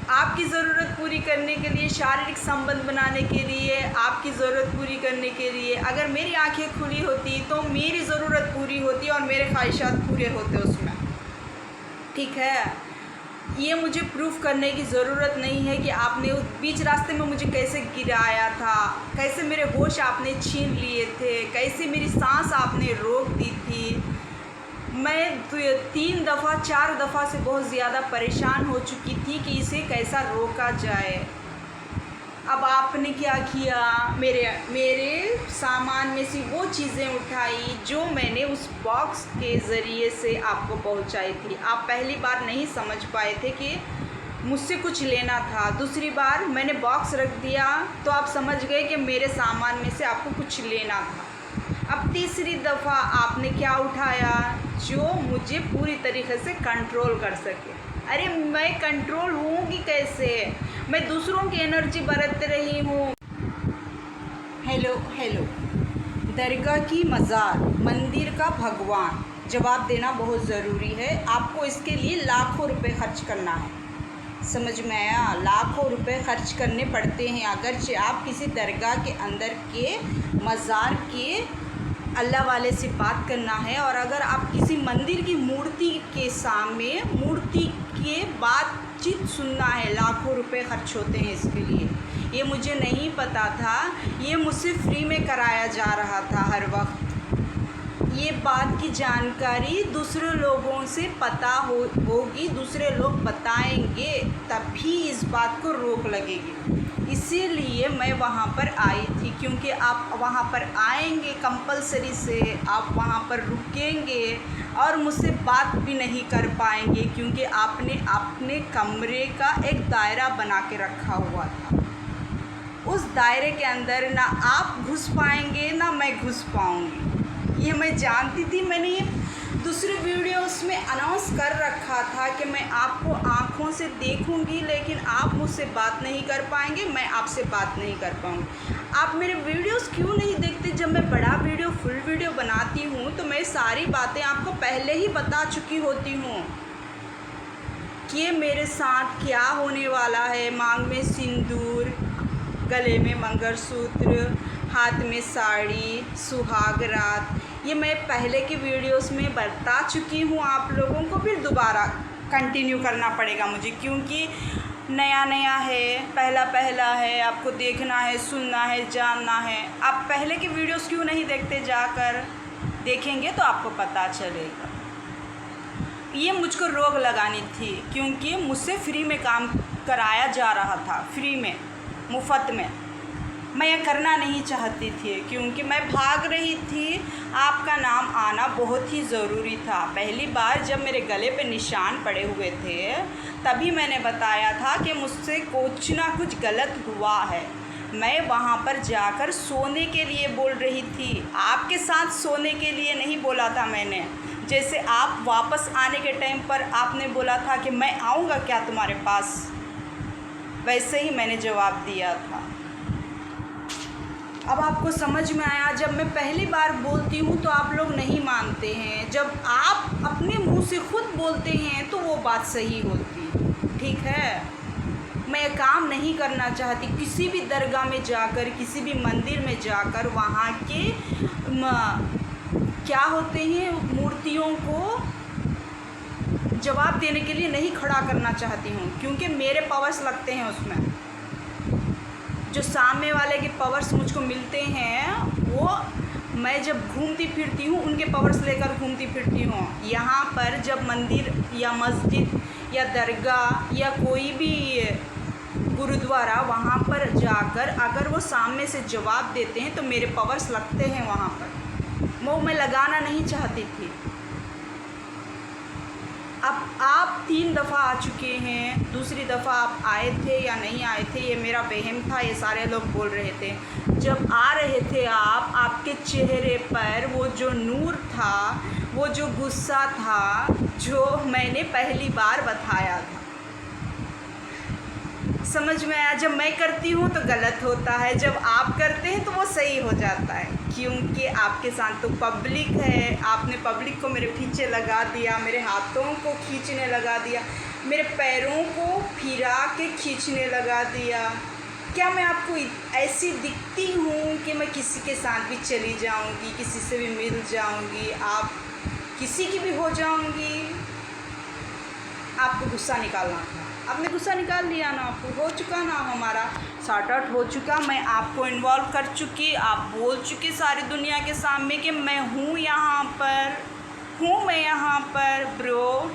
आपकी ज़रूरत पूरी करने के लिए, शारीरिक संबंध बनाने के लिए, आपकी ज़रूरत पूरी करने के लिए अगर मेरी आंखें खुली होती तो मेरी ज़रूरत पूरी होती और मेरे ख्वाहिशात पूरे होते उसमें। ठीक है, ये मुझे प्रूफ करने की ज़रूरत नहीं है कि आपने उस बीच रास्ते में मुझे कैसे गिराया था, कैसे मेरे होश आपने छीन लिए थे, कैसे मेरी सांस आपने रोक दी थी। मैं 3 दफ़ा 4 दफ़ा से बहुत ज़्यादा परेशान हो चुकी थी कि इसे कैसा रोका जाए। अब आपने क्या किया, मेरे सामान में से वो चीज़ें उठाई जो मैंने उस बॉक्स के ज़रिए से आपको पहुंचाई थी। आप पहली बार नहीं समझ पाए थे कि मुझसे कुछ लेना था, दूसरी बार मैंने बॉक्स रख दिया तो आप समझ गए कि मेरे सामान में से आपको कुछ लेना था। अब तीसरी दफ़ा आपने क्या उठाया जो मुझे पूरी तरीके से कंट्रोल कर सके। अरे मैं कंट्रोल होऊंगी कैसे, मैं दूसरों की एनर्जी बरत रही हूँ। Hello hello. दरगाह की मज़ार, मंदिर का भगवान, जवाब देना बहुत ज़रूरी है। आपको इसके लिए लाखों रुपए खर्च करना है। समझ में आया? लाखों रुपए खर्च करने पड़ते हैं अगरचे आप किसी दरगाह के अंदर के मज़ार के अल्लाह वाले से बात करना है। और अगर आप किसी मंदिर की मूर्ति के सामने मूर्ति के बातचीत सुनना है, लाखों रुपए खर्च होते हैं इसके लिए। ये मुझे नहीं पता था, ये मुझसे फ्री में कराया जा रहा था हर वक्त। ये बात की जानकारी दूसरे लोगों से पता होगी, दूसरे लोग बताएंगे, तभी इस बात को रोक लगेगी। इसीलिए मैं वहाँ पर आई थी, क्योंकि आप वहाँ पर आएंगे कंपलसरी से, आप वहाँ पर रुकेंगे और मुझसे बात भी नहीं कर पाएंगे, क्योंकि आपने अपने कमरे का एक दायरा बना के रखा हुआ था। उस दायरे के अंदर ना आप घुस पाएंगे ना मैं घुस पाऊँगी। ये मैं जानती थी, मैंने ये दूसरे वीडियोस में अनाउंस कर रखा था कि मैं आपको आँखों से देखूंगी, लेकिन आप मुझसे बात नहीं कर पाएंगे, मैं आपसे बात नहीं कर पाऊंगी। आप मेरे वीडियोस क्यों नहीं देखते? जब मैं बड़ा वीडियो, फुल वीडियो बनाती हूँ तो मैं सारी बातें आपको पहले ही बता चुकी होती हूँ कि मेरे साथ क्या होने वाला है। मांग में सिंदूर, गले में मंगलसूत्र, हाथ में साड़ी, सुहाग रात, ये मैं पहले के वीडियोस में बता चुकी हूँ आप लोगों को। फिर दोबारा कंटिन्यू करना पड़ेगा मुझे, क्योंकि नया नया है, पहला है, आपको देखना है, सुनना है, जानना है। आप पहले के वीडियोस क्यों नहीं देखते? जाकर देखेंगे तो आपको पता चलेगा। ये मुझको रोक लगानी थी, क्योंकि मुझसे फ्री में काम कराया जा रहा था, फ्री में, मुफ्त में। मैं ये करना नहीं चाहती थी, क्योंकि मैं भाग रही थी। आपका नाम आना बहुत ही ज़रूरी था। पहली बार जब मेरे गले पे निशान पड़े हुए थे, तभी मैंने बताया था कि मुझसे कुछ ना कुछ गलत हुआ है। मैं वहाँ पर जाकर सोने के लिए बोल रही थी, आपके साथ सोने के लिए नहीं बोला था मैंने। जैसे आप वापस आने के टाइम पर आपने बोला था कि मैं आऊँगा क्या तुम्हारे पास, वैसे ही मैंने जवाब दिया था। अब आपको समझ में आया? जब मैं पहली बार बोलती हूँ तो आप लोग नहीं मानते हैं, जब आप अपने मुंह से खुद बोलते हैं तो वो बात सही होती। ठीक है, मैं ये काम नहीं करना चाहती। किसी भी दरगाह में जाकर, किसी भी मंदिर में जाकर वहाँ के क्या होते हैं, मूर्तियों को जवाब देने के लिए नहीं खड़ा करना चाहती हूँ, क्योंकि मेरे पावर्स लगते हैं उसमें। जो सामने वाले के पावर्स मुझको मिलते हैं, वो मैं जब घूमती फिरती हूँ उनके पावर्स लेकर घूमती फिरती हूँ। यहाँ पर जब मंदिर या मस्जिद या दरगाह या कोई भी गुरुद्वारा, वहाँ पर जाकर अगर वो सामने से जवाब देते हैं तो मेरे पावर्स लगते हैं वहाँ पर। वो मैं लगाना नहीं चाहती थी। अब आप 3 दफ़ा आ चुके हैं, दूसरी दफ़ा आप आए थे या नहीं आए थे ये मेरा वहम था, ये सारे लोग बोल रहे थे। जब आ रहे थे आप, आपके चेहरे पर वो जो नूर था, वो जो गुस्सा था, जो मैंने पहली बार बताया था, समझ में आया? जब मैं करती हूँ तो गलत होता है, जब आप करते हैं तो वो सही हो जाता है, क्योंकि आपके साथ तो पब्लिक है। आपने पब्लिक को मेरे पीछे लगा दिया, मेरे हाथों को खींचने लगा दिया, मेरे पैरों को फिरा के खींचने लगा दिया। क्या मैं आपको ऐसी दिखती हूँ कि मैं किसी के साथ भी चली जाऊँगी, किसी से भी मिल जाऊँगी, आप किसी की भी हो जाऊँगी? आपको गुस्सा निकालना था, आपने गुस्सा निकाल लिया ना, आपको हो चुका ना, हमारा सॉर्ट आउट हो चुका। मैं आपको इन्वॉल्व कर चुकी, आप बोल चुकी सारी दुनिया के सामने कि मैं हूँ यहाँ पर, मैं यहाँ पर। ब्रो,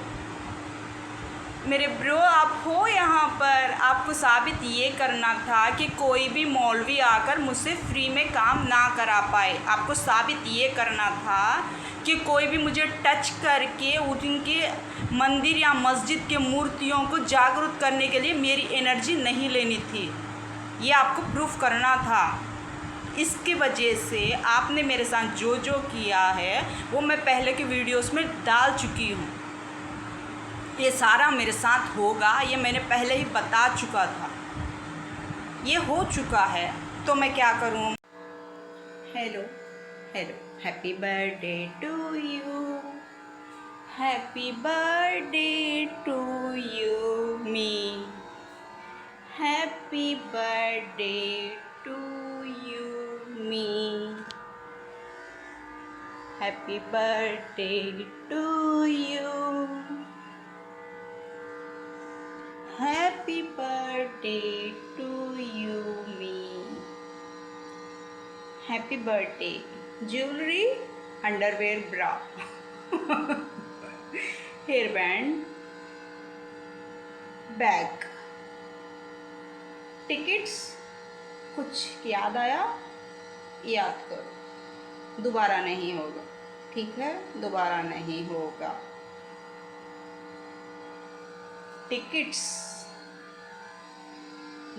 मेरे ब्रो, आप हो यहाँ पर। आपको साबित ये करना था कि कोई भी मौलवी आकर मुझसे फ्री में काम ना करा पाए। आपको साबित ये करना था कि कोई भी मुझे टच करके उनके मंदिर या मस्जिद के मूर्तियों को जागरूक करने के लिए मेरी एनर्जी नहीं लेनी थी। ये आपको प्रूफ करना था। इसकी वजह से आपने मेरे साथ जो जो किया है वो मैं पहले के वीडियोस में डाल चुकी हूँ। ये सारा मेरे साथ होगा, ये मैंने पहले ही बता चुका था। ये हो चुका है तो मैं क्या करूँ? Hello hello. Happy birthday to you, happy birthday to you me, happy birthday to you me, happy birthday to you, happy birthday to you me, happy birthday. Jewellery, underwear, bra, hair band, bag, tickets. कुछ याद आया? याद करो, दोबारा नहीं होगा, ठीक है? दोबारा नहीं होगा। Tickets,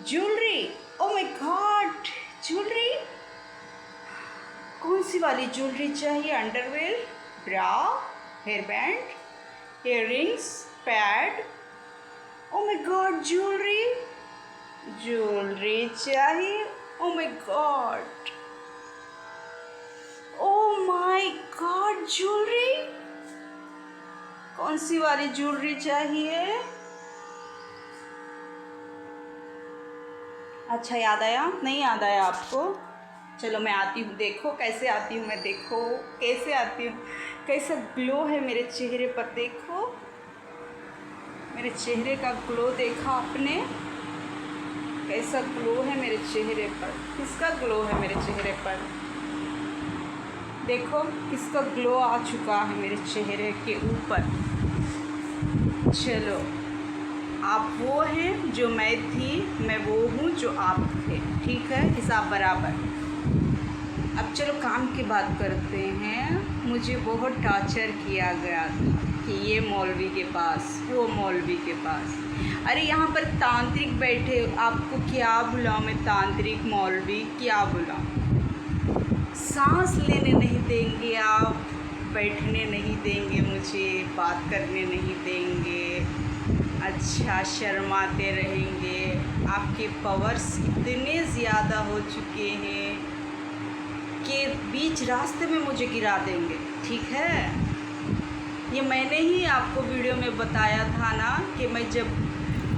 jewellery. Oh my God, jewellery. कौन सी वाली ज्वेलरी चाहिए? Underwear, bra, hair band, earrings, pad. Oh my God, jewellery, jewellery चाहिए। Oh my God, oh my God, jewellery. कौन सी वाली ज्वेलरी चाहिए? अच्छा, याद आया? नहीं याद आया आपको? चलो मैं आती हूँ, देखो कैसे आती हूँ मैं, देखो कैसे आती हूँ। कैसा ग्लो है मेरे चेहरे पर, देखो मेरे चेहरे का ग्लो देखा आपने? कैसा ग्लो है मेरे चेहरे पर? किसका ग्लो है मेरे चेहरे पर? देखो किसका ग्लो आ चुका है मेरे चेहरे के ऊपर। चलो, आप वो हैं जो मैं थी, मैं वो हूँ जो आप थे, ठीक है? हिसाब बराबर। अब चलो काम की बात करते हैं। मुझे बहुत टॉर्चर किया गया था कि ये मौलवी के पास, वो मौलवी के पास। अरे यहाँ पर तांत्रिक बैठे, आपको क्या बुलाऊं मैं? तांत्रिक, मौलवी, क्या बुलाऊं? सांस लेने नहीं देंगे आप, बैठने नहीं देंगे मुझे, बात करने नहीं देंगे। अच्छा, शर्माते रहेंगे। आपके पावर्स इतने ज़्यादा हो चुके हैं कि बीच रास्ते में मुझे गिरा देंगे, ठीक है? ये मैंने ही आपको वीडियो में बताया था ना कि मैं जब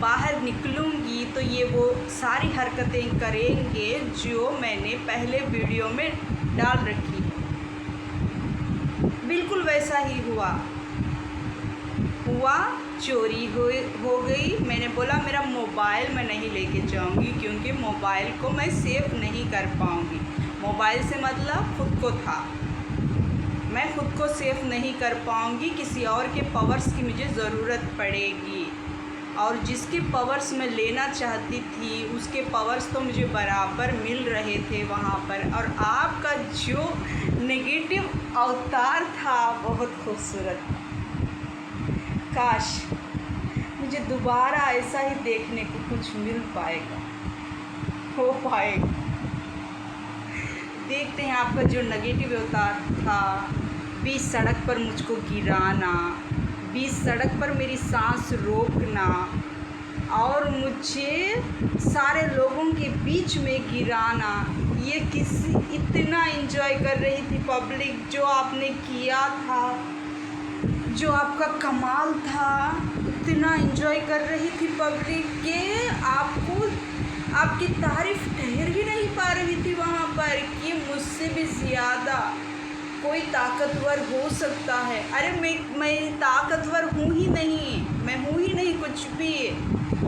बाहर निकलूँगी तो ये वो सारी हरकतें करेंगे जो मैंने पहले वीडियो में डाल रखी है। बिल्कुल वैसा ही हुआ। चोरी हो गई। मैंने बोला मेरा मोबाइल मैं नहीं लेके जाऊंगी क्योंकि मोबाइल को मैं सेव नहीं कर पाऊंगी। मोबाइल से मतलब खुद को था, मैं खुद को सेफ नहीं कर पाऊंगी, किसी और के पावर्स की मुझे ज़रूरत पड़ेगी। और जिसके पावर्स मैं लेना चाहती थी उसके पावर्स तो मुझे बराबर मिल रहे थे वहाँ पर। और आपका जो नेगेटिव अवतार था बहुत खूबसूरत। काश मुझे दोबारा ऐसा ही देखने को कुछ मिल पाएगा, हो पाएगा। देखते हैं आपका जो नेगेटिव अवतार था। बीच सड़क पर मुझको गिराना, बीच सड़क पर मेरी सांस रोकना और मुझे सारे लोगों के बीच में गिराना, ये किसी इतना एंजॉय कर रही थी पब्लिक। जो आपने किया था, जो आपका कमाल था, इतना एंजॉय कर रही थी पब्लिक के आपको, आपकी तारीफ़ ठहर ही नहीं पा रही थी वहाँ पर कि मुझसे भी ज़्यादा कोई ताकतवर हो सकता है। अरे मैं ताकतवर हूँ ही नहीं, मैं हूँ ही नहीं कुछ भी।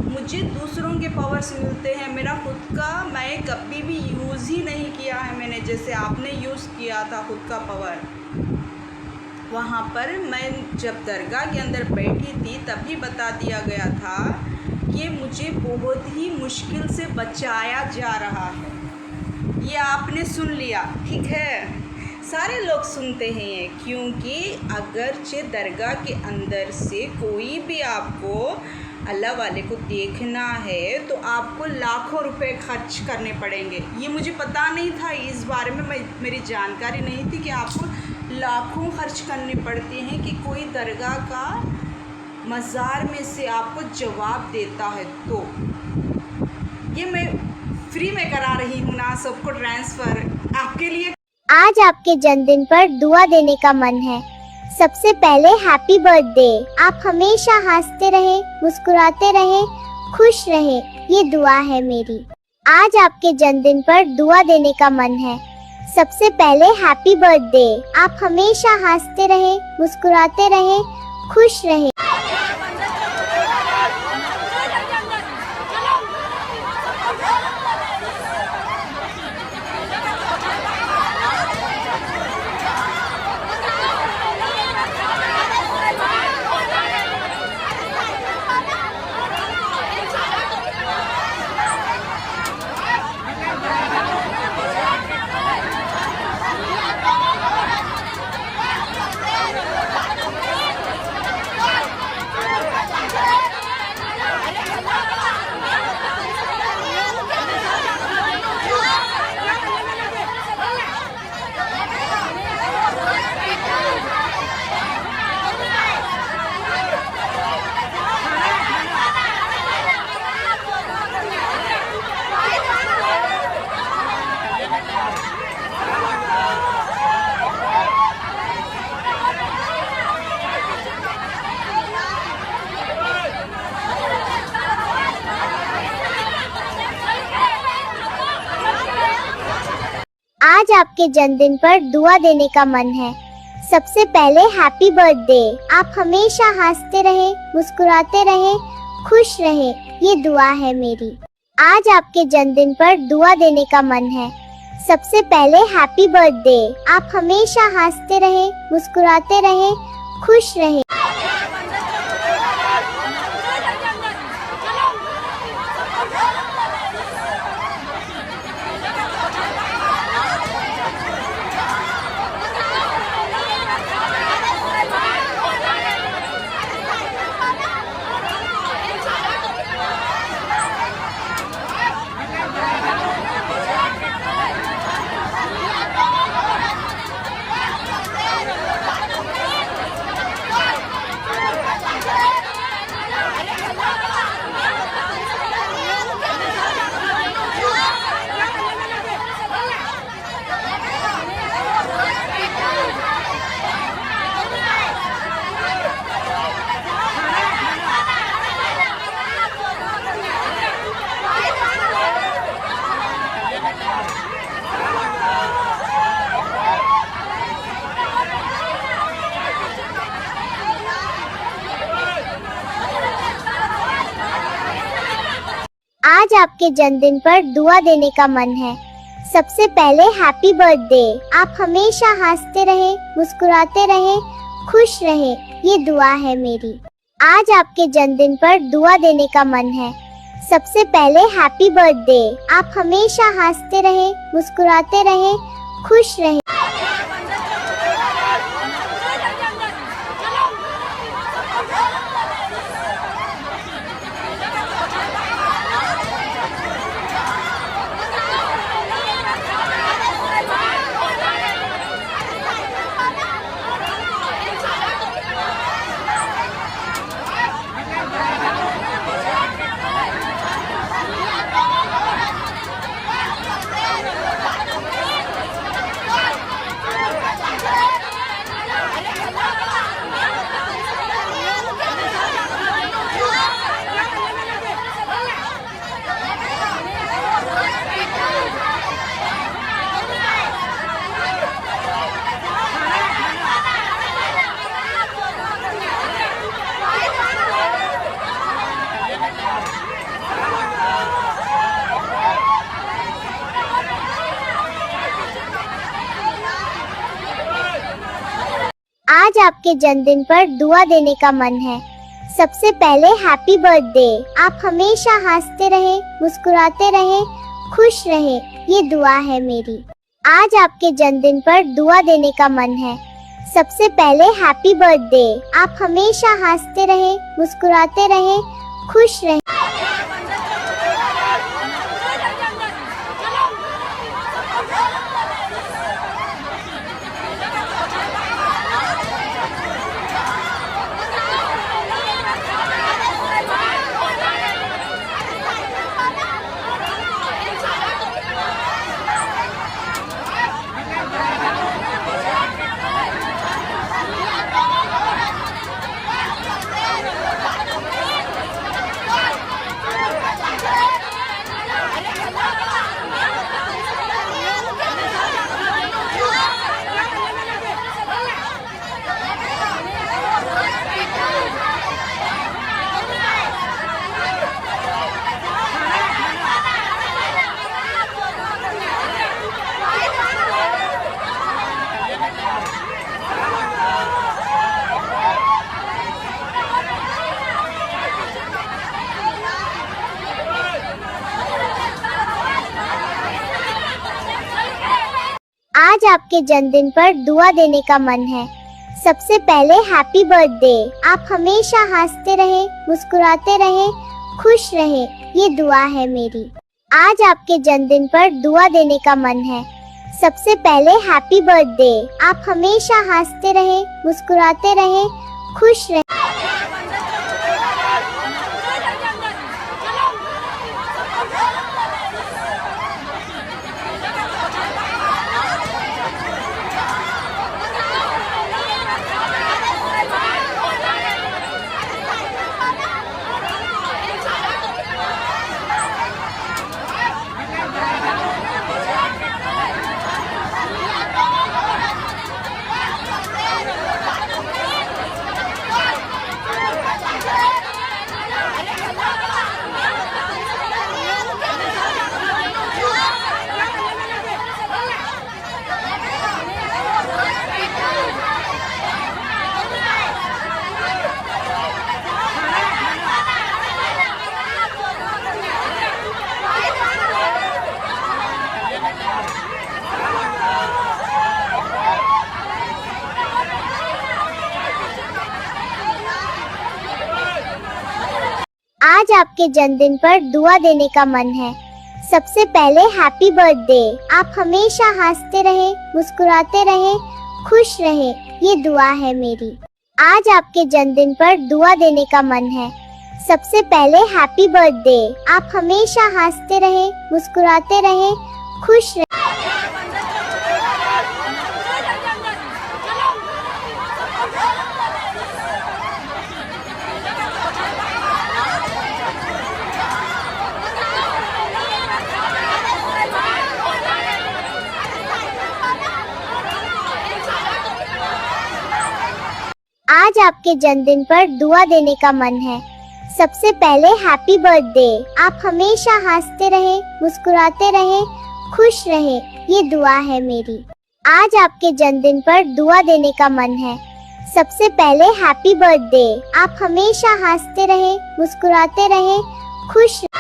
मुझे दूसरों के पावर्स मिलते हैं, मेरा खुद का मैं कभी भी यूज़ ही नहीं किया है मैंने, जैसे आपने यूज़ किया था खुद का पावर। वहाँ पर मैं जब दरगाह के अंदर बैठी थी तभी बता दिया गया था कि मुझे बहुत ही मुश्किल से बचाया जा रहा है। ये आपने सुन लिया, ठीक है? सारे लोग सुनते हैं ये, क्योंकि अगरचे दरगाह के अंदर से कोई भी आपको अल्लाह वाले को देखना है तो आपको लाखों रुपए खर्च करने पड़ेंगे। ये मुझे पता नहीं था, इस बारे में मेरी जानकारी नहीं थी कि आपको लाखों खर्च करने पड़ते हैं कि कोई दरगाह का मज़ार में से आपको जवाब देता है। तो ये मैं फ्री में करा रही हूँ ना सबको ट्रांसफ़र आपके लिए। आज आपके जन्मदिन पर दुआ देने का मन है। सबसे पहले हैप्पी बर्थडे। आप हमेशा हंसते रहे, मुस्कुराते रहे, खुश रहे, ये दुआ है मेरी। आज आपके जन्मदिन पर दुआ देने का मन है। सबसे पहले हैप्पी बर्थडे। आप हमेशा हंसते रहे, मुस्कुराते रहे, खुश रहे। आज आपके जन्मदिन पर दुआ देने का मन है। सबसे पहले हैप्पी बर्थडे। आप हमेशा हंसते रहे, मुस्कुराते रहे, खुश रहे, ये दुआ है मेरी। आज आपके जन्मदिन पर दुआ देने का मन है। सबसे पहले हैप्पी बर्थडे। आप हमेशा हंसते रहे, मुस्कुराते रहे, खुश रहे। आज आपके जन्मदिन पर दुआ देने का मन है। सबसे पहले हैप्पी बर्थडे। आप हमेशा हंसते रहे, मुस्कुराते रहे, खुश रहे, ये दुआ है मेरी। आज आपके जन्मदिन पर दुआ देने का मन है। सबसे पहले हैप्पी बर्थडे। आप हमेशा हंसते रहे, मुस्कुराते रहे, खुश रहे। आज आपके जन्मदिन पर दुआ देने का मन है। सबसे पहले हैप्पी बर्थडे। आप हमेशा हंसते रहे, मुस्कुराते रहे, खुश रहे, ये दुआ है मेरी। आज आपके जन्मदिन पर दुआ देने का मन है। सबसे पहले हैप्पी बर्थडे। आप हमेशा हंसते रहे, मुस्कुराते रहे, खुश रहे। आज आपके जन्मदिन पर दुआ देने का मन है। सबसे पहले हैप्पी बर्थडे। आप हमेशा हंसते रहे, मुस्कुराते रहे, खुश रहे, ये दुआ है मेरी। आज आपके जन्मदिन पर दुआ देने का मन है। सबसे पहले हैप्पी बर्थडे। आप हमेशा हंसते रहे, मुस्कुराते रहे, खुश रहे। आज आपके जन्मदिन पर दुआ देने का मन है। सबसे पहले हैप्पी बर्थडे। आप हमेशा हंसते रहे, मुस्कुराते रहे, खुश रहे, ये दुआ है मेरी। आज आपके जन्मदिन पर दुआ देने का मन है। सबसे पहले हैप्पी बर्थडे। आप हमेशा हंसते रहे, मुस्कुराते रहे, खुश रहे। आज आपके जन्मदिन पर दुआ देने का मन है। सबसे पहले हैप्पी बर्थडे। आप हमेशा हंसते रहे, मुस्कुराते रहे, खुश रहे, ये दुआ है मेरी। आज आपके जन्मदिन पर दुआ देने का मन है। सबसे पहले हैप्पी बर्थडे। आप हमेशा हंसते रहे, मुस्कुराते रहे, खुश रहे।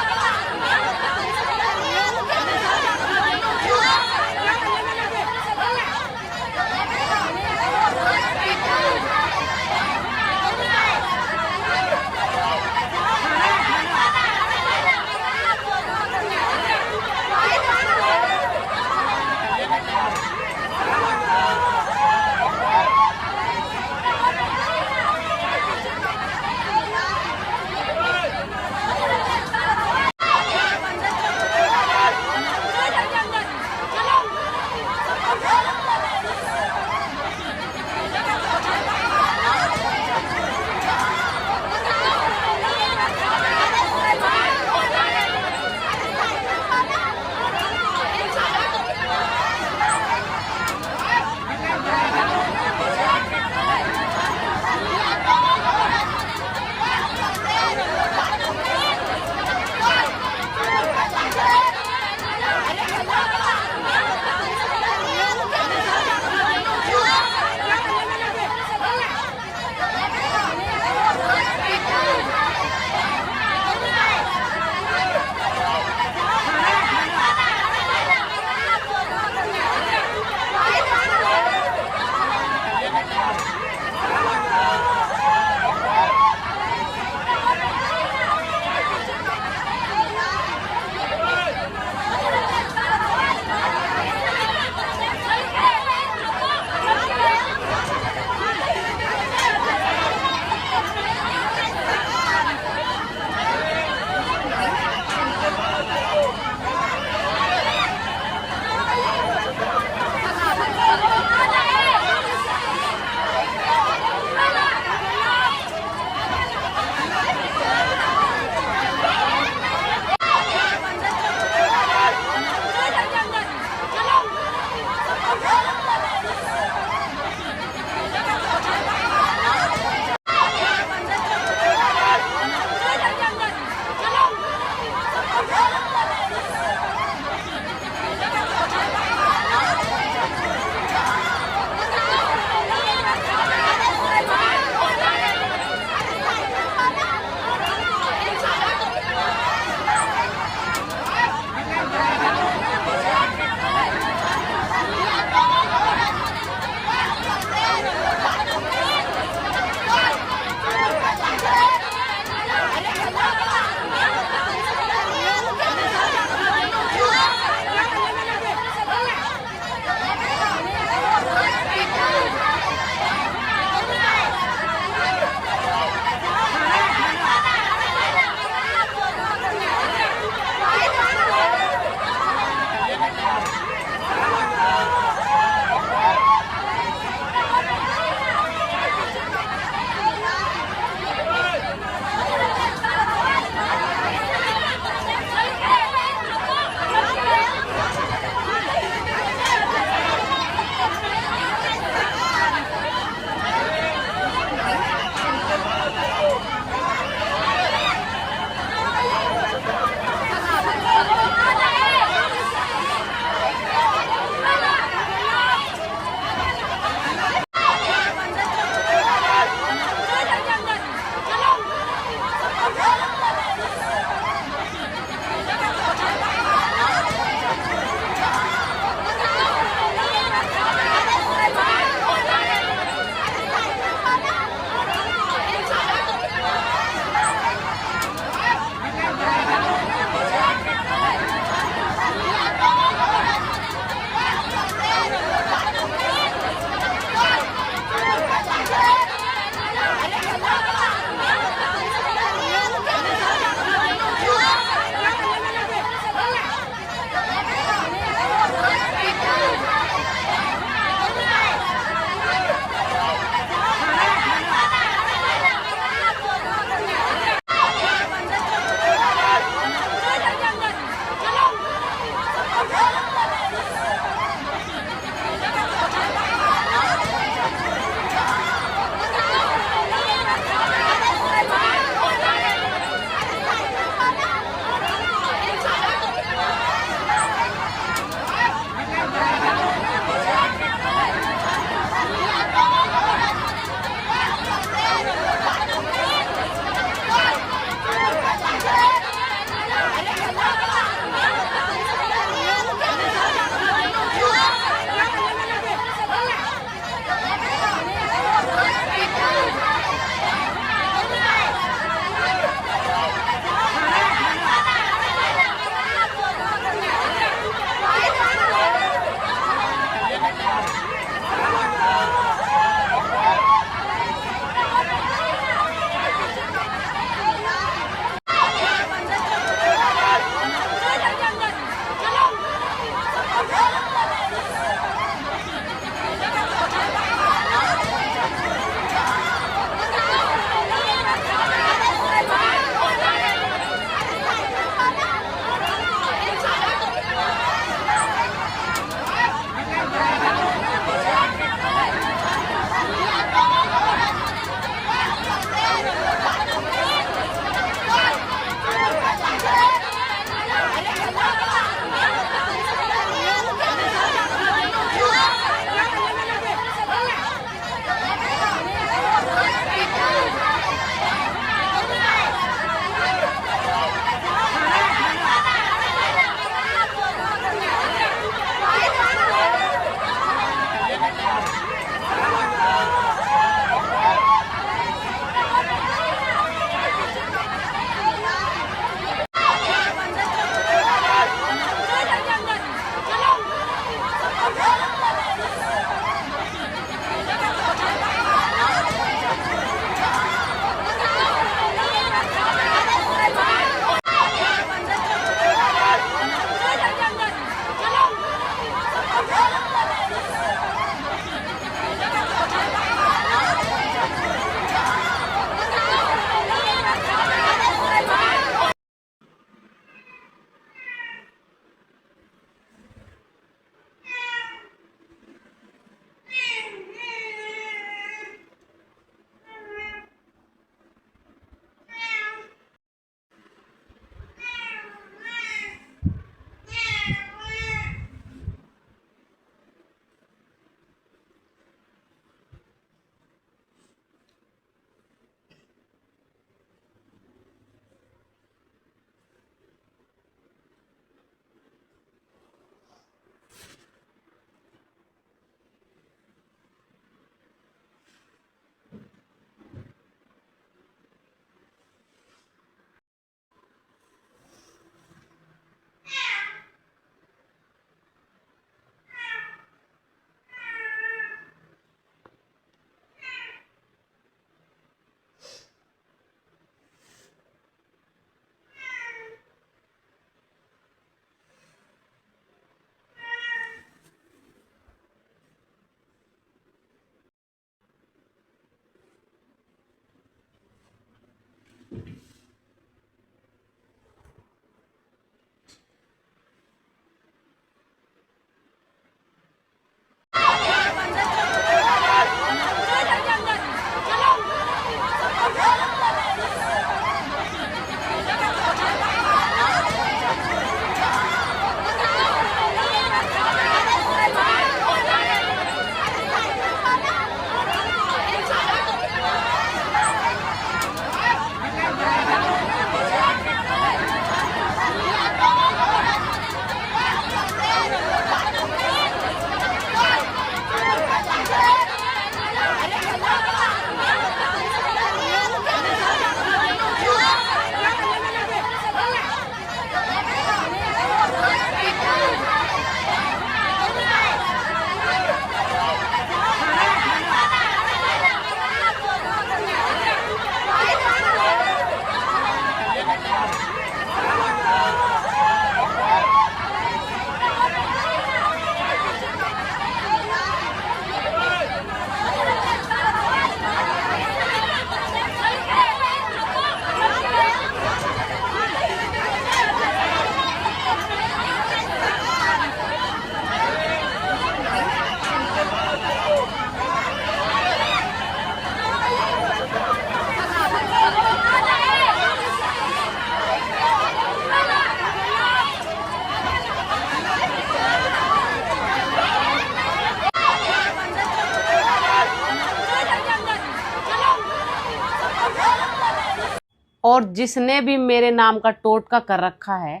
और जिसने भी मेरे नाम का टोटका कर रखा है,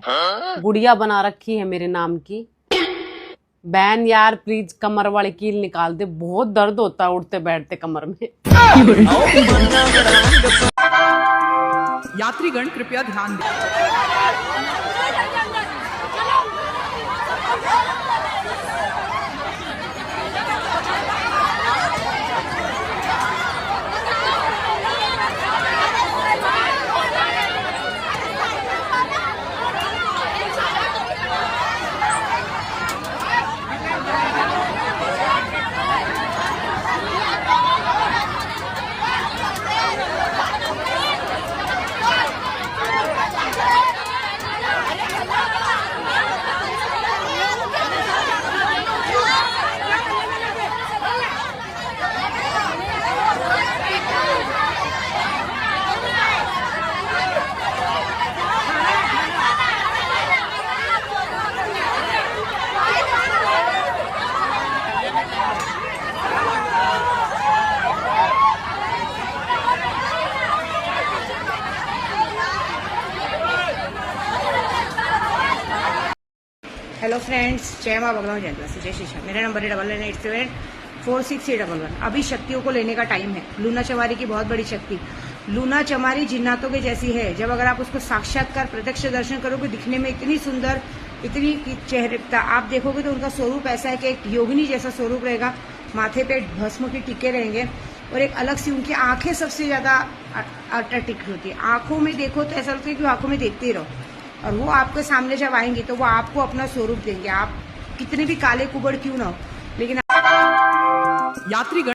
गुड़िया बना रखी है मेरे नाम की, बहन यार प्लीज कमर वाली कील निकाल दे, बहुत दर्द होता है उठते बैठते कमर में। यात्रीगण कृपया ध्यान दें। हेलो फ्रेंड्स, जय माँ बगलाओं जय से जय श्री श्याम। मेरा नंबर है 9987463811। अभी शक्तियों को लेने का टाइम है। लूना चमारी की बहुत बड़ी शक्ति, लूना चमारी जिन्नातों के जैसी है। जब अगर आप उसको साक्षात्कार प्रत्यक्ष दर्शन करोगे, दिखने में इतनी सुंदर, इतनी चेहरे आप देखोगे तो उनका स्वरूप ऐसा है कि एक योगिनी जैसा स्वरूप रहेगा। माथे पे भस्म के टीके रहेंगे और एक अलग सी उनकी आंखें सबसे ज्यादा अट्रैक्टिव होती है। आंखों में देखो तो ऐसा लगता है कि आंखों में देखते ही रहो। और वो आपके सामने जब आएंगे तो वो आपको अपना स्वरूप देंगे। आप कितने भी काले कुबड़ क्यों ना हो, लेकिन यात्रीगण